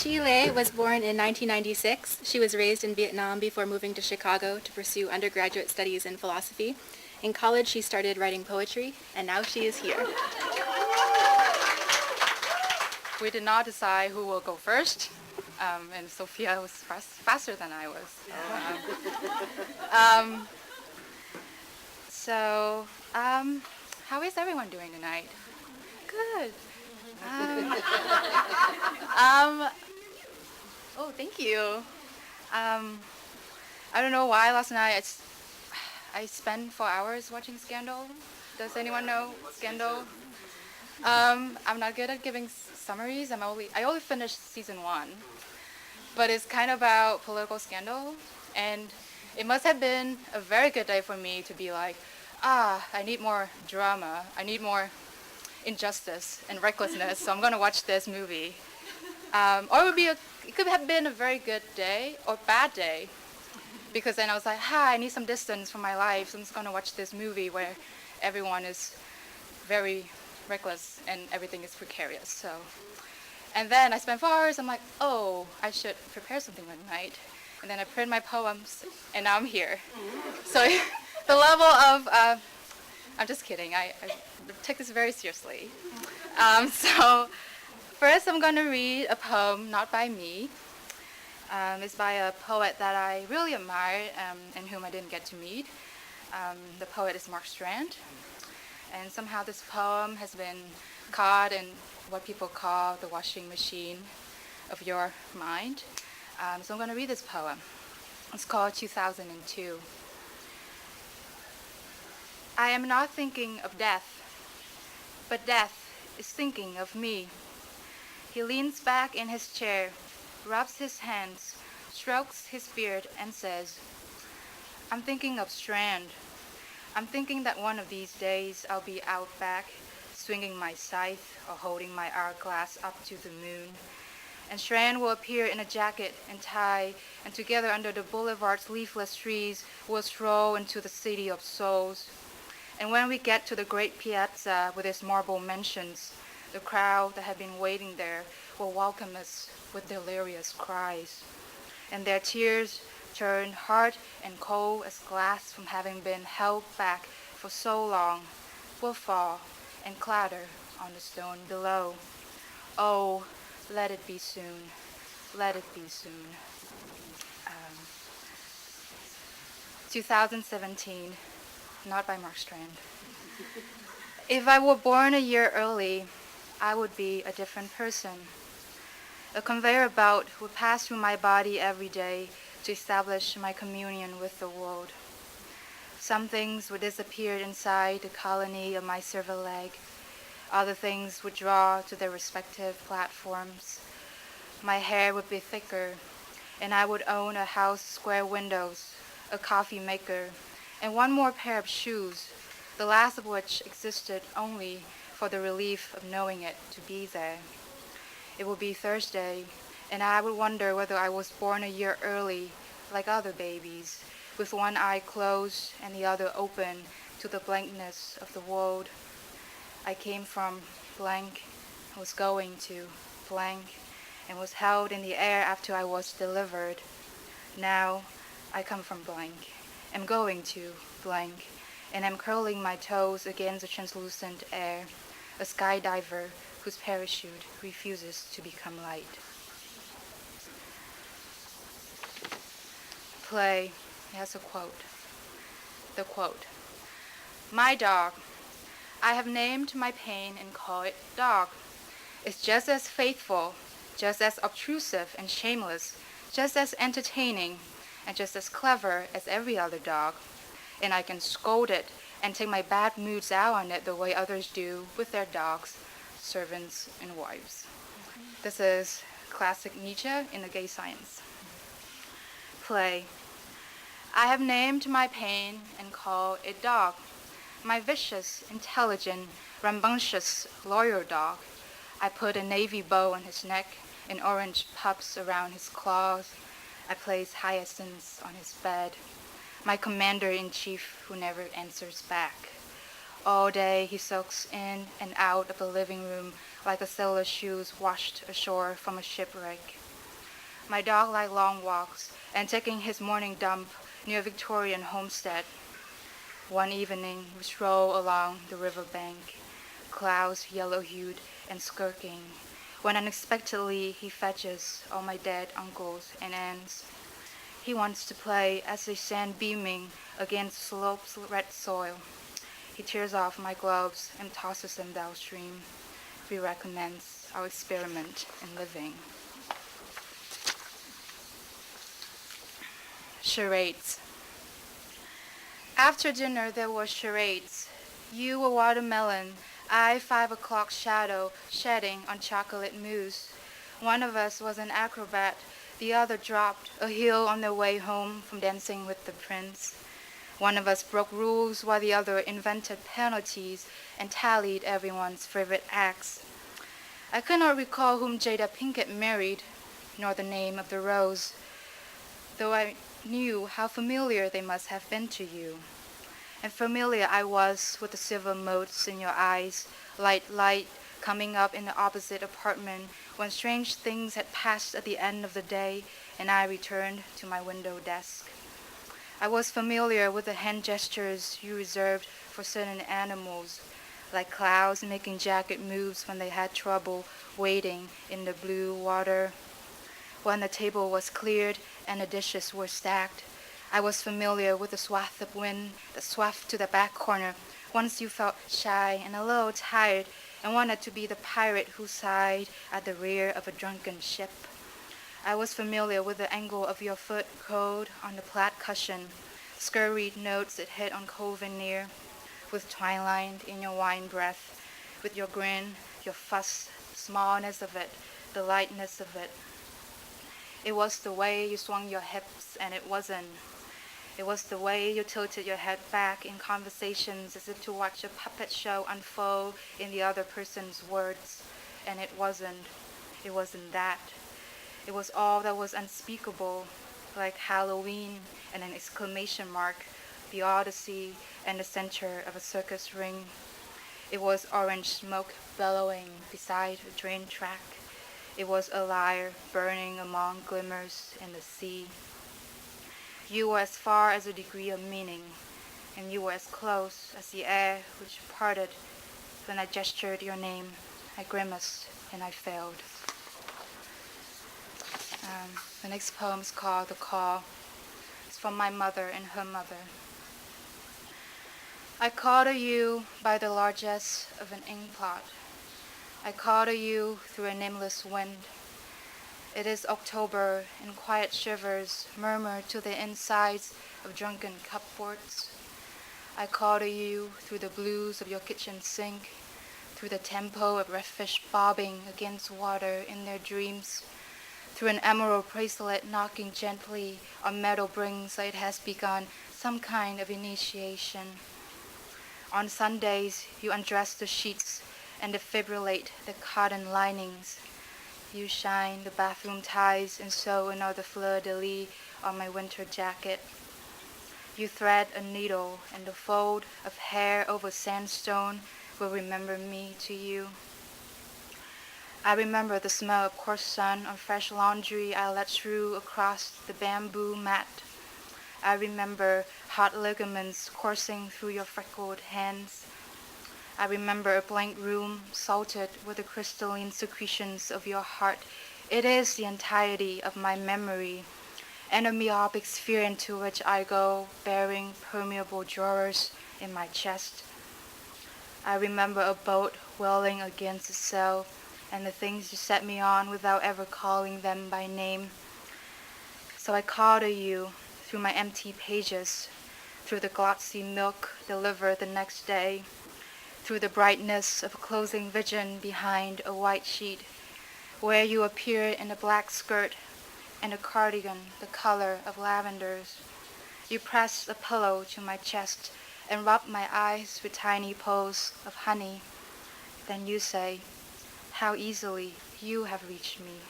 Chi Lei was born in 1996. She was raised in Vietnam before moving to Chicago to pursue undergraduate studies in philosophy. In college, she started writing poetry, and now she is here. We did not decide who will go first, and Sophia was faster than I was. Um, so, how is everyone doing tonight? Good. Um, um, oh, thank you. Um, I don't know why last night I spent 4 hours watching Scandal. Does anyone know Scandal? I'm not good at giving summaries. I only finished season 1, but it's kind of about political scandal, and it must have been a very good day for me to be like, I need more drama. I need more injustice and recklessness. So I'm gonna watch this movie. Or it could have been a very good day or bad day, because then I was like, I need some distance from my life. So I'm just gonna watch this movie where everyone is very reckless and everything is precarious. And then I spent 4 hours. I'm like, I should prepare something one night. And then I print my poems, and now I'm here. So the level of, I'm just kidding. I take this very seriously. So first I'm going to read a poem not by me. It's by a poet that I really admire and whom I didn't get to meet. The poet is Mark Strand. And somehow this poem has been caught in what people call the washing machine of your mind. So I'm going to read this poem. It's called 2002. I am not thinking of death, but death is thinking of me. He leans back in his chair, rubs his hands, strokes his beard, and says, I'm thinking of Strand. I'm thinking that one of these days I'll be out back, swinging my scythe or holding my hourglass up to the moon. And Strand will appear in a jacket and tie, and together under the boulevard's leafless trees, we'll stroll into the city of souls. And when we get to the great piazza with its marble mansions, the crowd that had been waiting there will welcome us with delirious cries. And their tears, turned hard and cold as glass from having been held back for so long, will fall and clatter on the stone below. Oh, let it be soon. Let it be soon. 2017, not by Mark Strand. If I were born a year early, I would be a different person. A conveyor belt would pass through my body every day to establish my communion with the world. Some things would disappear inside the colony of my silver leg. Other things would draw to their respective platforms. My hair would be thicker, and I would own a house with square windows, a coffee maker, and one more pair of shoes, the last of which existed only for the relief of knowing it to be there. It would be Thursday, and I would wonder whether I was born a year early, like other babies, with one eye closed and the other open to the blankness of the world. I came from blank, was going to blank, and was held in the air after I was delivered. Now I come from blank, am going to blank, and am curling my toes against the translucent air, a skydiver whose parachute refuses to become light. Play has a quote. The quote, my dog. I have named my pain and call it dog. It's just as faithful, just as obtrusive and shameless, just as entertaining, and just as clever as every other dog. And I can scold it and take my bad moods out on it the way others do with their dogs, servants, and wives. This is classic Nietzsche in the gay science. Play. I have named my pain and call it dog. My vicious, intelligent, rambunctious, loyal dog. I put a navy bow on his neck and orange pups around his claws. I place hyacinths on his bed. My commander-in-chief who never answers back. All day he soaks in and out of the living room like a sailor's shoes washed ashore from a shipwreck. my dog like long walks, and taking his morning dump near Victorian homestead. One evening we stroll along the river bank, clouds yellow-hued and skirking, when unexpectedly he fetches all my dead uncles and aunts. He wants to play as they stand beaming against slopes red soil. He tears off my gloves and tosses them downstream. We recommence our experiment in living. Charades. After dinner there were charades. You a watermelon, I 5 o'clock shadow shedding on chocolate mousse. One of us was an acrobat, the other dropped a heel on their way home from dancing with the prince. One of us broke rules while the other invented penalties and tallied everyone's favorite acts. I could not recall whom Jada Pinkett married, nor the name of the rose, though I knew how familiar they must have been to you. And familiar I was with the silver motes in your eyes, light coming up in the opposite apartment when strange things had passed at the end of the day and I returned to my window desk. I was familiar with the hand gestures you reserved for certain animals, like clouds making jagged moves when they had trouble wading in the blue water. When the table was cleared and the dishes were stacked, I was familiar with the swath of wind that swept to the back corner once you felt shy and a little tired and wanted to be the pirate who sighed at the rear of a drunken ship. I was familiar with the angle of your foot curled on the plaid cushion, scurried notes it hit on cold veneer, with twilight in your wine breath, with your grin, your fuss, smallness of it, the lightness of it. It was the way you swung your hips, and it wasn't. It was the way you tilted your head back in conversations as if to watch a puppet show unfold in the other person's words, and it wasn't. It wasn't that. It was all that was unspeakable, like Halloween and an exclamation mark, the Odyssey and the center of a circus ring. It was orange smoke bellowing beside a train track. It was a lyre burning among glimmers in the sea. You were as far as a degree of meaning, and you were as close as the air which parted when I gestured your name. I grimaced and I failed. The next poem is called The Call. It's from my mother and her mother. I call to you by the largesse of an inkpot. I call to you through a nameless wind. It is October, and quiet shivers murmur to the insides of drunken cupboards. I call to you through the blues of your kitchen sink, through the tempo of redfish bobbing against water in their dreams, through an emerald bracelet knocking gently on metal rings like it has begun some kind of initiation. On Sundays, you undress the sheets and defibrillate the cotton linings. You shine the bathroom ties and sew another fleur-de-lis on my winter jacket. You thread a needle, and the fold of hair over sandstone will remember me to you. I remember the smell of coarse sun on fresh laundry I let through across the bamboo mat. I remember hot ligaments coursing through your freckled hands. I remember a blank room salted with the crystalline secretions of your heart. It is the entirety of my memory, and a myopic sphere into which I go, bearing permeable drawers in my chest. I remember a boat welling against the sail, and the things you set me on without ever calling them by name. So I call to you through my empty pages, through the glossy milk delivered the next day, through the brightness of a closing vision behind a white sheet, where you appeared in a black skirt and a cardigan the color of lavenders. You pressed a pillow to my chest and rubbed my eyes with tiny pulls of honey. Then you say, how easily you have reached me.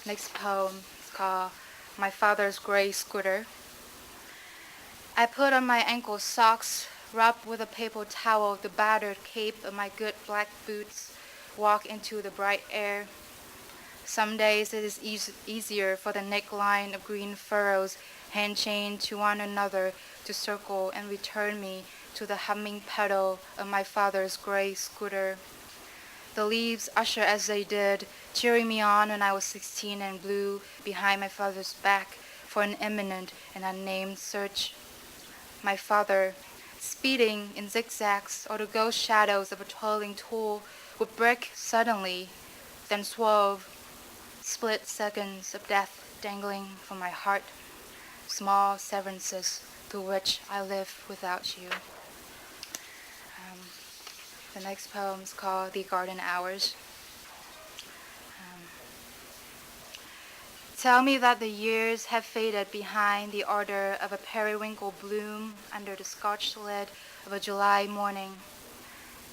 Next poem is called My Father's Gray Scooter. I put on my ankle socks, rubbed with a paper towel the battered cape of my good black boots, walk into the bright air. Some days it is easier for the neckline of green furrows hand-chained to one another to circle and return me to the humming pedal of my father's gray scooter. The leaves usher as they did, cheering me on when I was 16 and blue behind my father's back for an imminent and unnamed search. My father, speeding in zigzags or the ghost shadows of a toiling tool, would break suddenly, then swerve, split seconds of death dangling from my heart, small severances through which I live without you. The next poem is called The Garden Hours. Tell me that the years have faded behind the ardor of a periwinkle bloom under the scotch lid of a July morning.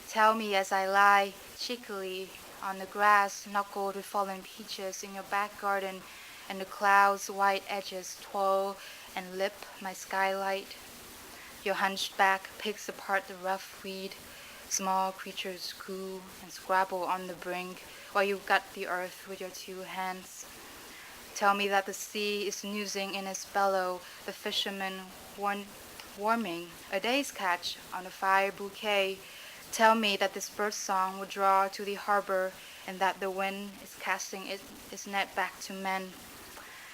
Tell me as I lie cheekily on the grass knuckled with fallen peaches in your back garden and the clouds' white edges twirl and lip my skylight. Your hunchback picks apart the rough weed. Small creatures coo and scrabble on the brink while you gut the earth with your two hands. Tell me that the sea is snoozing in its bellow, the fisherman warming a day's catch on a fire bouquet. Tell me that this bird song will draw to the harbor and that the wind is casting its net back to men.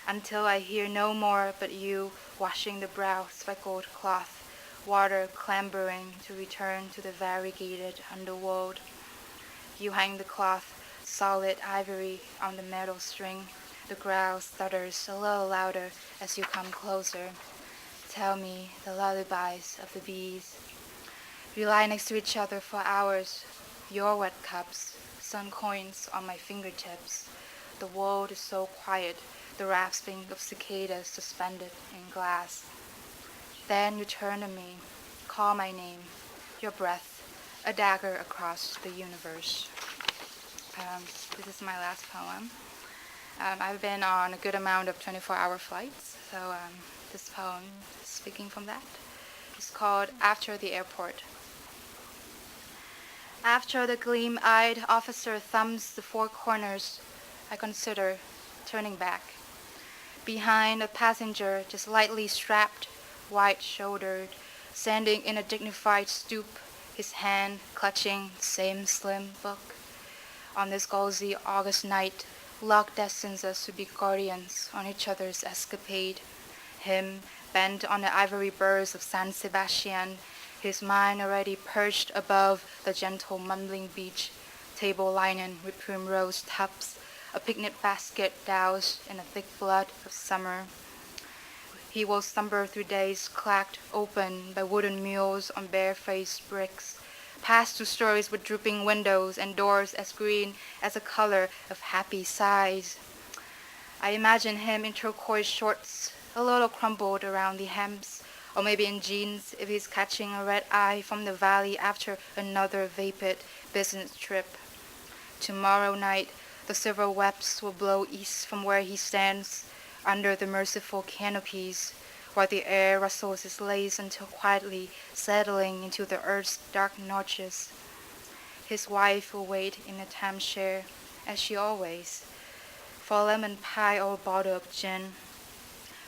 Until I hear no more but you washing the brow speckled cloth, water clambering to return to the variegated underworld. You hang the cloth, solid ivory, on the metal string. The growl stutters a little louder as you come closer. Tell me the lullabies of the bees. We lie next to each other for hours. Your wet cups, sun coins on my fingertips. The world is so quiet, the rasping of cicadas suspended in glass. Then you turn to me, call my name, your breath, a dagger across the universe. This is my last poem. I've been on a good amount of 24-hour flights, so this poem is speaking from that. It's called After the Airport. After the gleam-eyed officer thumbs the four corners, I consider turning back. Behind a passenger just lightly strapped, wide-shouldered, standing in a dignified stoop, his hand clutching the same slim book. On this gauzy August night, luck destines us to be guardians on each other's escapade. Him bent on the ivory birds of San Sebastian, his mind already perched above the gentle mumbling beach, table linen with primrose tubs, a picnic basket doused in the thick blood of summer. He will slumber through days clacked open by wooden mules on bare-faced bricks, past 2 stories with drooping windows and doors as green as the color of happy sighs. I imagine him in turquoise shorts, a little crumpled around the hems, or maybe in jeans if he's catching a red eye from the valley after another vapid business trip. Tomorrow night, the silver webs will blow east from where he stands, under the merciful canopies, while the air rustles its lace until quietly settling into the earth's dark notches. His wife will wait in a timeshare, as she always, for a lemon pie or a bottle of gin.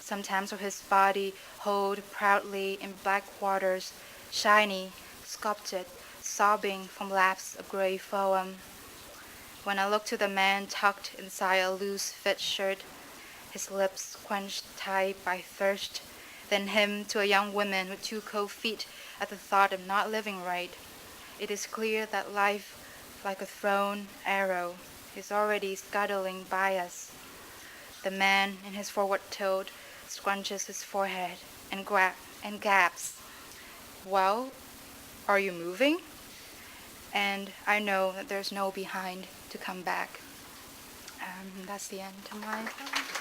Sometimes with his body holed proudly in black waters, shiny, sculpted, sobbing from laps of gray foam. When I look to the man tucked inside a loose-fit shirt, his lips quenched tight by thirst, then him to a young woman with 2 cold feet at the thought of not living right, it is clear that life, like a thrown arrow, is already scuttling by us. The man in his forward tilt scrunches his forehead and gasps, "Well, are you moving?" And I know that there's no behind to come back. That's the end of my poem.